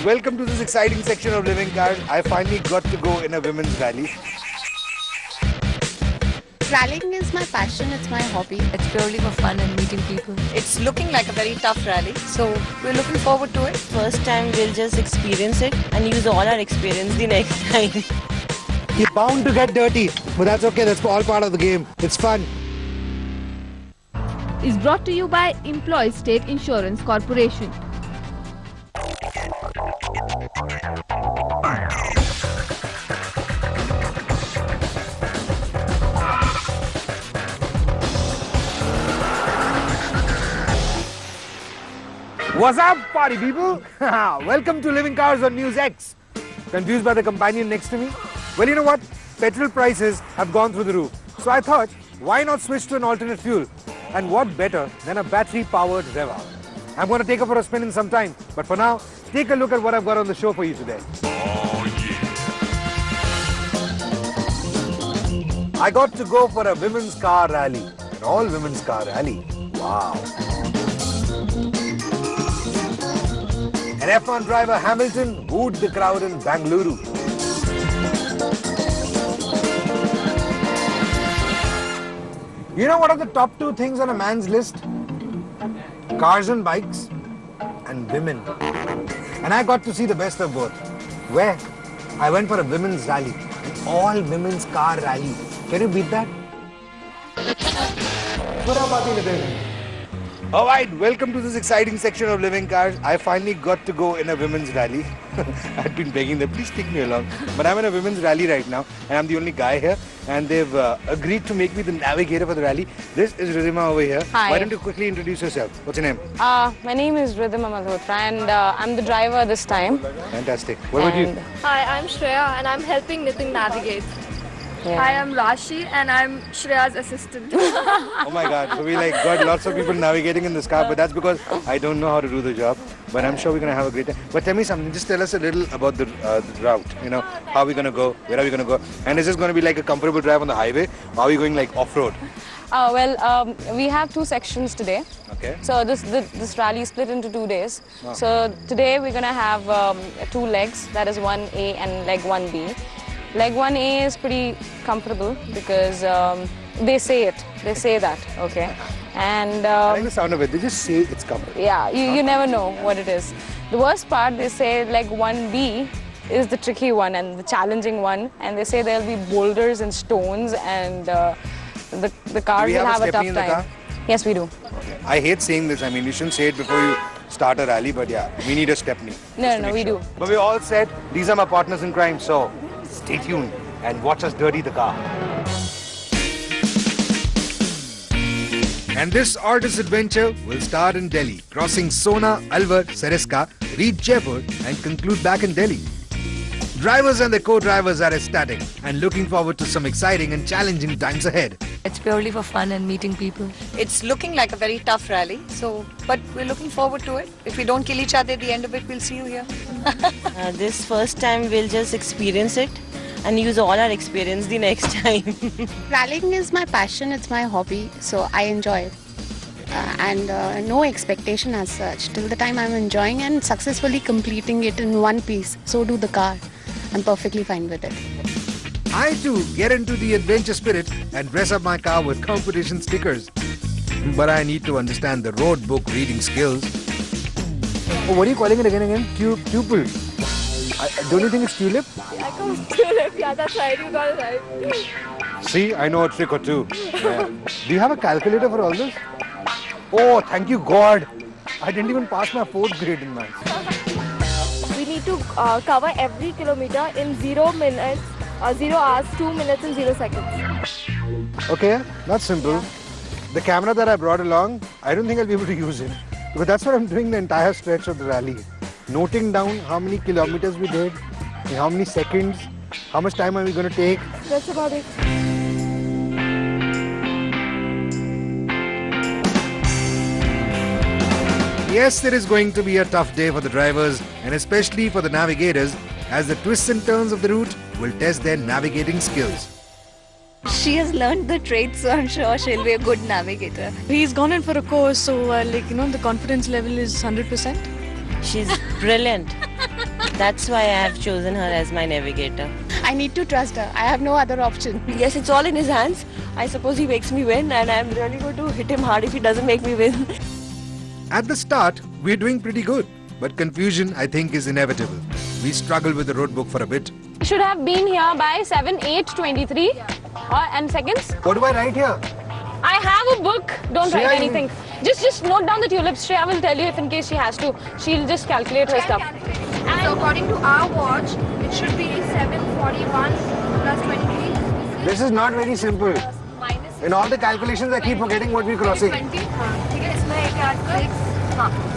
welcome to this exciting section of Living Cars. I finally got to go in a women's rally. Rallying is my passion, it's my hobby. It's purely for fun and meeting people. It's looking like a very tough rally, so we're looking forward to it. First time we'll just experience it and use all our experience the next time. You're bound to get dirty, but that's okay. That's all part of the game. It's fun. Is brought to you by Employee State Insurance Corporation. What's up, party people? Welcome to Living Cars on News X. Confused by the companion next to me? Well, you know what? Petrol prices have gone through the roof. So I thought, why not switch to an alternate fuel? And what better than a battery-powered Reva? I'm going to take her for a spin in some time. But for now, take a look at what I've got on the show for you today. I got to go for a women's car rally. An all-women's car rally. Wow. And F1 driver Hamilton wooed the crowd in Bangalore. You know what are the top two things on a man's list? Cars and bikes and women. And I got to see the best of both. Where? I went for a women's rally. An all-women's car rally. Can you beat that? Alright, welcome to this exciting section of Living Cars. I finally got to go in a women's rally. I'd been begging them, please take me along. But I'm in a women's rally right now and I'm the only guy here. And they've agreed to make me the navigator for the rally. This is Ridhima over here. Hi. Why don't you quickly introduce yourself? What's your name? My name is Ridhima Malhotra and I'm the driver this time. Fantastic. What about you? Hi, I'm Shreya and I'm helping Nitin navigate. Yeah. Hi, I'm Rashi and I'm Shreya's assistant. Oh my God. So we got lots of people navigating in this car, but that's because I don't know how to do the job. But I'm sure we're going to have a great time. But tell me something. Just tell us a little about the route. You know, how are we going to go? Where are we going to go? And is this going to be like a comfortable drive on the highway? Or are we going like off-road? We have two sections today. Okay. So this rally is split into 2 days. Wow. So today we're going to have 2 legs, that is 1A and leg 1B. Leg 1A is pretty comfortable because they say that, okay. And I like the sound of it. They just say it's comfortable. yeah, you never know what it is. The worst part, they say leg 1B is the tricky one and the challenging one, and they say there'll be boulders and stones and the cars will have a tough in the time. car? Yes, we do. Okay. I hate saying this. I mean, you shouldn't say it before you start a rally, but yeah, we need a stepney. No, we do. But we all said these are my partners in crime, so stay tuned and watch us dirty the car. And this artist adventure will start in Delhi, crossing Sona, Alwar, Sariska, reach Jaipur and conclude back in Delhi. Drivers and their co-drivers are ecstatic and looking forward to some exciting and challenging times ahead. It's purely for fun and meeting people. It's looking like a very tough rally, but we're looking forward to it. If we don't kill each other at the end of it, we'll see you here. This first time we'll just experience it and use all our experience the next time. Rallying is my passion, it's my hobby, so I enjoy it. And no expectation as such. Till the time I'm enjoying and successfully completing it in one piece, so do the car. I'm perfectly fine with it. I too get into the adventure spirit and dress up my car with competition stickers. But I need to understand the road book reading skills. Oh, what are you calling it again? Pupil. Don't you think it's tulip? I come tulip, yeah, that's right, you got it right. See, I know a trick or two. Yeah. Do you have a calculator for all this? Oh, thank you God. I didn't even pass my 4th grade in maths. We need to cover every kilometer in 0 minutes, 0 hours, 2 minutes and 0 seconds. Okay, that's simple. Yeah. The camera that I brought along, I don't think I'll be able to use it. But that's what I'm doing the entire stretch of the rally. Noting down how many kilometers we did, in how many seconds, how much time are we going to take. That's about it. Yes, it is going to be a tough day for the drivers and especially for the navigators, as the twists and turns of the route will test their navigating skills. She has learned the trade, so I'm sure she'll be a good navigator. He's gone in for a course, so the confidence level is 100%. She's brilliant. That's why I have chosen her as my navigator. I need to trust her. I have no other option. Yes, it's all in his hands. I suppose he makes me win, and I'm really going to hit him hard if he doesn't make me win. At the start, we're doing pretty good. But confusion, I think, is inevitable. We struggled with the road book for a bit. Should have been here by 7:8:23 and seconds. What do I write here? I have a book. Don't Shreya, write anything. Just note down the tulips. Shreya will tell you if in case she has to. She'll just calculate her stuff. So according to our watch, it should be 7:41 plus 23. This is not very simple. In all the calculations, I keep forgetting what we're crossing. 20. इसमें एक आठ 6.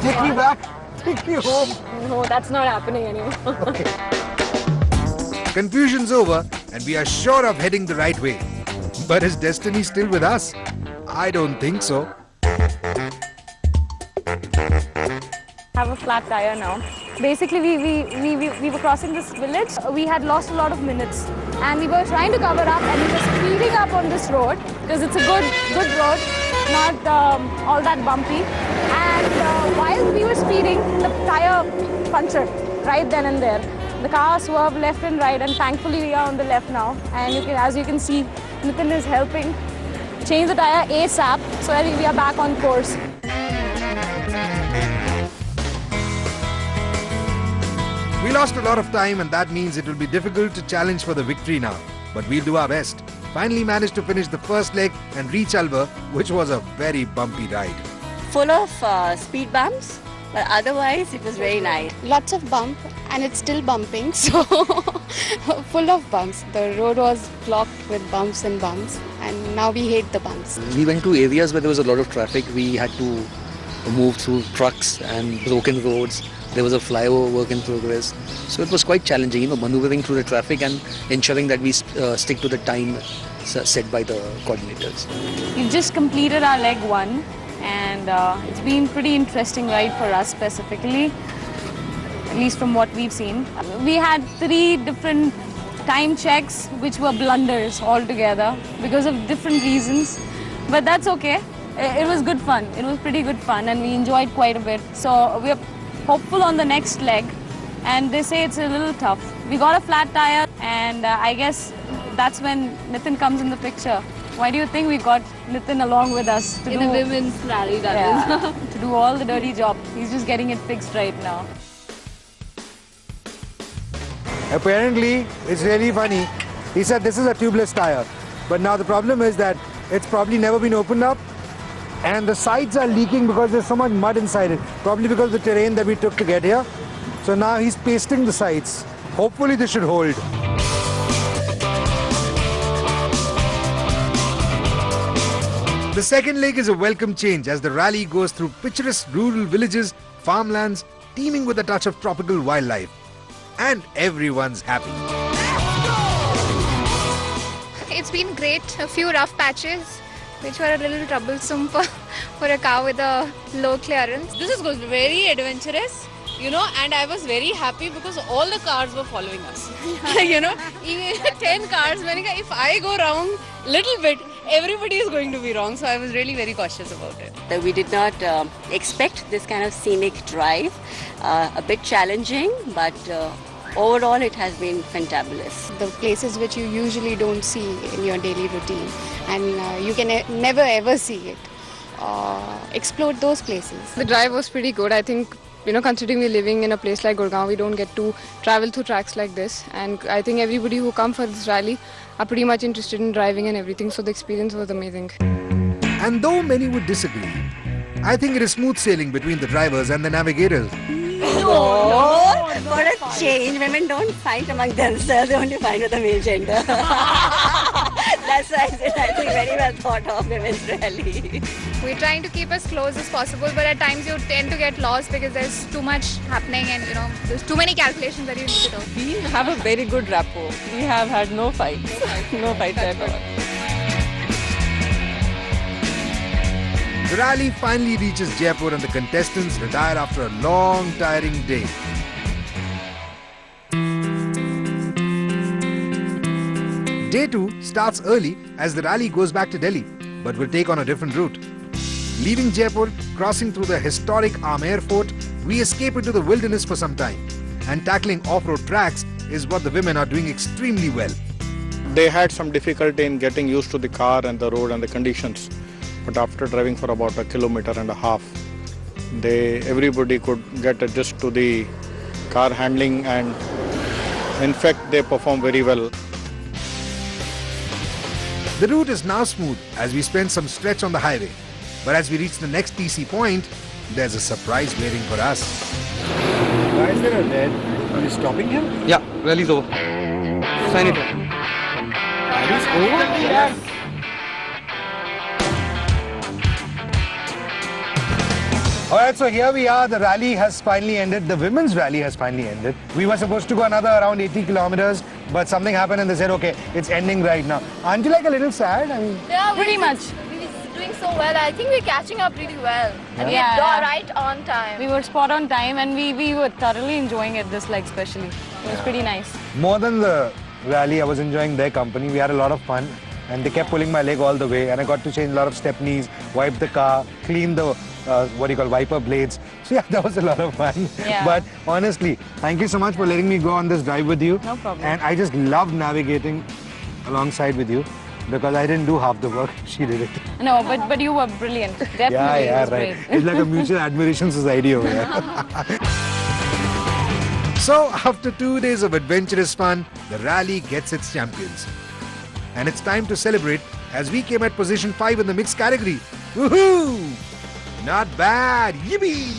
Take me back. Take me home. No, that's not happening anymore. Okay. Confusion's over and we are sure of heading the right way. But is destiny still with us? I don't think so. Have a flat tire now. Basically, we were crossing this village. We had lost a lot of minutes, and we were trying to cover up, and we were speeding up on this road because it's a good road, not all that bumpy. And while we were speeding, the tire punctured right then and there. The car swerved left and right, and thankfully we are on the left now. And as you can see, Nitin is helping change the tire ASAP so that we are back on course. We lost a lot of time and that means it will be difficult to challenge for the victory now. But we'll do our best. Finally managed to finish the first leg and reach Alwar, which was a very bumpy ride. Full of speed bumps, but otherwise it was very nice. Lots of bump and it's still bumping, so full of bumps. The road was blocked with bumps and bumps, and now we hate the bumps. We went to areas where there was a lot of traffic. We had to move through trucks and broken roads. There was a flyover work in progress. So it was quite challenging, maneuvering through the traffic and ensuring that we stick to the time set by the coordinators. We've just completed our leg 1, and it's been pretty interesting ride for us specifically, at least from what we've seen. We had 3 different time checks which were blunders altogether because of different reasons, but that's okay. It was good fun. It was pretty good fun and we enjoyed quite a bit. So we're hopeful on the next leg, and they say it's a little tough. We got a flat tire, and I guess that's when Nitin comes in the picture. Why do you think we got Nitin along with us? To In a women's rally, that is. To do all the dirty job. He's just getting it fixed right now. Apparently, it's really funny. He said this is a tubeless tire. But now the problem is that it's probably never been opened up. And the sides are leaking because there's so much mud inside it. Probably because of the terrain that we took to get here. So now he's pasting the sides. Hopefully this should hold. The second leg is a welcome change as the rally goes through picturesque rural villages, farmlands, teeming with a touch of tropical wildlife. And everyone's happy. It's been great. A few rough patches, which were a little troublesome for a car with a low clearance. This is very adventurous, and I was very happy because all the cars were following us. Even 10 cars, if I go wrong little bit, everybody is going to be wrong. So I was really very cautious about it. We did not expect this kind of scenic drive. A bit challenging, but overall it has been fantabulous. The places which you usually don't see in your daily routine, and you can never ever see it. Explore those places. The drive was pretty good. I think, considering we're living in a place like Gurgaon, we don't get to travel through tracks like this. And I think everybody who come for this rally are pretty much interested in driving and everything. So the experience was amazing. And though many would disagree, I think it is smooth sailing between the drivers and the navigators. No, for a change, women don't fight among themselves, they only fight with the male gender. That's why I said I think very well thought of women's rally. We're trying to keep as close as possible, but at times you tend to get lost because there's too much happening and there's too many calculations that you need to do. We have a very good rapport. We have had no fights. No fights at all. The rally finally reaches Jaipur and the contestants retire after a long, tiring day. Day 2 starts early as the rally goes back to Delhi, but will take on a different route. Leaving Jaipur, crossing through the historic Amer Fort, we escape into the wilderness for some time. and tackling off-road tracks is what the women are doing extremely well. They had some difficulty in getting used to the car and the road and the conditions. But after driving for about 1.5 kilometers, everybody could get adjusted to the car handling, and in fact they perform very well. The route is now smooth as we spend some stretch on the highway. But as we reach the next TC point, there's a surprise waiting for us. Why is there a red? Are you stopping him? Yeah, rally's over. Sign it. Rally's over? Yes. Alright, so here we are. The rally has finally ended. The women's rally has finally ended. We were supposed to go another around 80 kilometers, but something happened and they said, okay, it's ending right now. Aren't you like a little sad? I mean, Yeah, Pretty much. We're doing so well. I think we're catching up really well. And we're Yeah. right on time. We were spot on time and we were thoroughly enjoying it this leg especially. It was pretty nice. more than the rally, I was enjoying their company. We had a lot of fun and they kept pulling my leg all the way and I got to change a lot of stepneys, wipe the car, clean the wiper blades. So yeah, that was a lot of fun. Yeah. But honestly, thank you so much for letting me go on this drive with you. No problem. And I just love navigating alongside with you because I didn't do half the work. She did it. No, but you were brilliant. Definitely, it was right. great. It's like a mutual admiration society over here. So, after 2 days of adventurous fun, the rally gets its champions. And it's time to celebrate as we came at position 5 in the mixed category. Woohoo! Not bad! Yippee!